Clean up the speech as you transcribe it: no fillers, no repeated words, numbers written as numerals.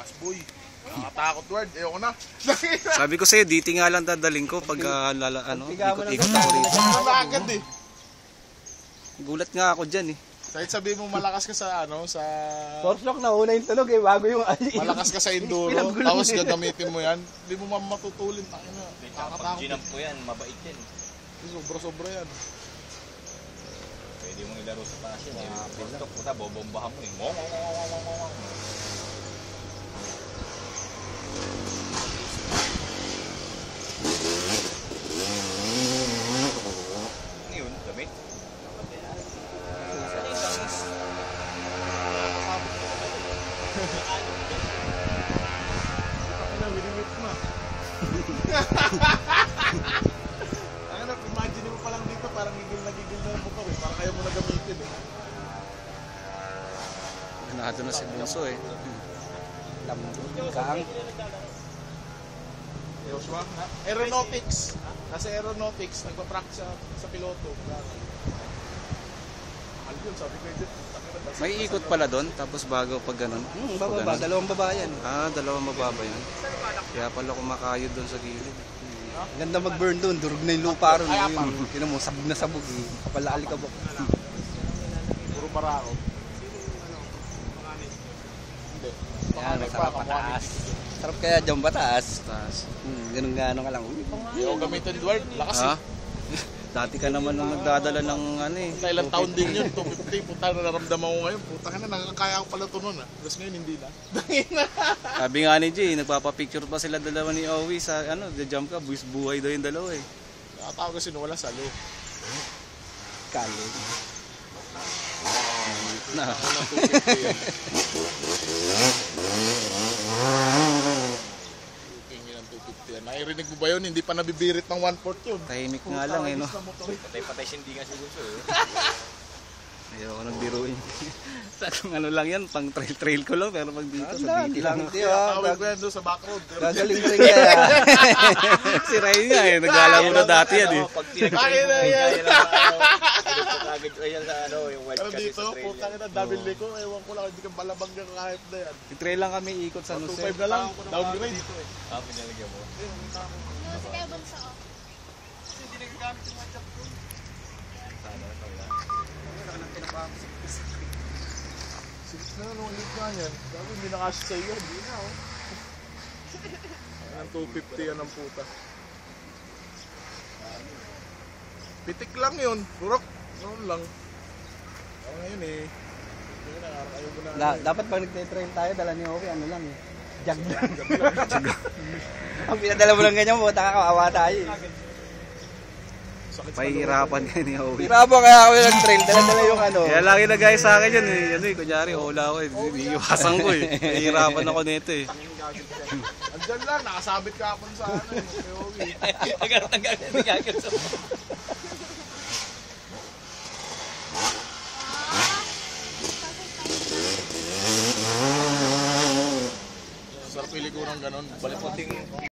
Lakas boy. Nakakatakot word. Ayoko na. Sabi ko sa'yo, dito nga lang dadaling ko pag ikot-ikot ako rito. Nakakagad eh. Gulat nga ako dyan eh. Kahit sabihin mo malakas ka sa sa Force lock na una yung tunog eh, bago yung malakas ka sa enduro, tapos gagamitin mo yan, hindi mo matutulin. Nakakatakot. Ginamp ko yan, mabait yan. Sobra-sobra yan. Pwede mo nilaro sa taas yan. Force puta, bobombahan mo eh. Ngayon, gamit. Imagine mo pa lang dito, parang gigil na yung motor eh. Parang kaya mo na gamitin eh. Ganado na si Bunso eh. Kaang. Joshua? Aeronautics. Kasi aeronautics, nagpa-practice sa piloto. Alvin, sabi ko yun. May ikot pala doon, tapos bago pag ganun. Bababa, dalawang baba yan. Dalawang mababa yan. Kaya pala kumakayod doon sa gilid. Ganda mag-burn doon, durog na yung lupa ron. Tinan mo, sabog na sabog eh. Kapala alikabok. Puro barako. Hindi. Yan, masarap mataas. Sarap kaya dyan bataas. Ganun-ganon ka lang. Ayaw gamitin Edward, lakas eh. Dati ka naman nung nagdadala ng Ilang taon din yun, 250. Puta, nararamdaman ko ngayon. Puta ka na, nakakaya ko pala ito nun ah. Tapos ngayon hindi na. Sabi nga ni Jay, nagpapapicture pa sila dalawa ni Owie sa the jump ka, buhay daw yung dalawa eh. Nakatawag kasi wala salo. Kali. Na. Wala 250 yan. Nairinig mo ba yun? Hindi pa nabibirit ng 1/4 yun. Tahimik nga lang eh, no? Patay-patay hindi nga si Bunso eh. Ayaw ko nang biruin. Sakong ano lang yan, pang trail ko lang, pero pag dito sa biti lang. Tawag ko yan doon sa backroad. Gagaling rin kaya. Si Ray nga eh, naglalaro na dati yan eh. Pag pinag-agad na yan. Pinag-agad sa yung wild Pero cut dito, sa trail. putang ina, double ko. Ewan ko lang, hindi ka balabang ng kahit na yan. I-trail lang kami ikot sa Nuse. 2.5 na lang, downgrade. Pinalagyan mo. Si Kaya Bunso. Kasi hindi nagagamit yung mga jump ko. Sikit na nung ulit nga yan. Sabi, hindi nakasya sa iyo. Hindi na oh. Ang 250 yan ang puta. Pitik lang yun. Burok. Noon lang. Ako ngayon eh. Dapat pag nagte-trail tayo, dala ni Owie, ano lang eh. Jag lang. Ang pinadala mo lang ganyan mo, kawawa tayo eh. Pahihirapan ka ni Owie. Hirapan kaya ako yung trail, dala-dala yung ano. Kaya lagi nagaya sa akin yun eh. Kunyari, hula ko eh. Iiwasan ko eh. Pahihirapan ako nito eh. Andyan lang, nakasabit ka hapon sa ano eh. Kay Owie. Nagagad sa Sarap pili ko ng ganun. Balipoting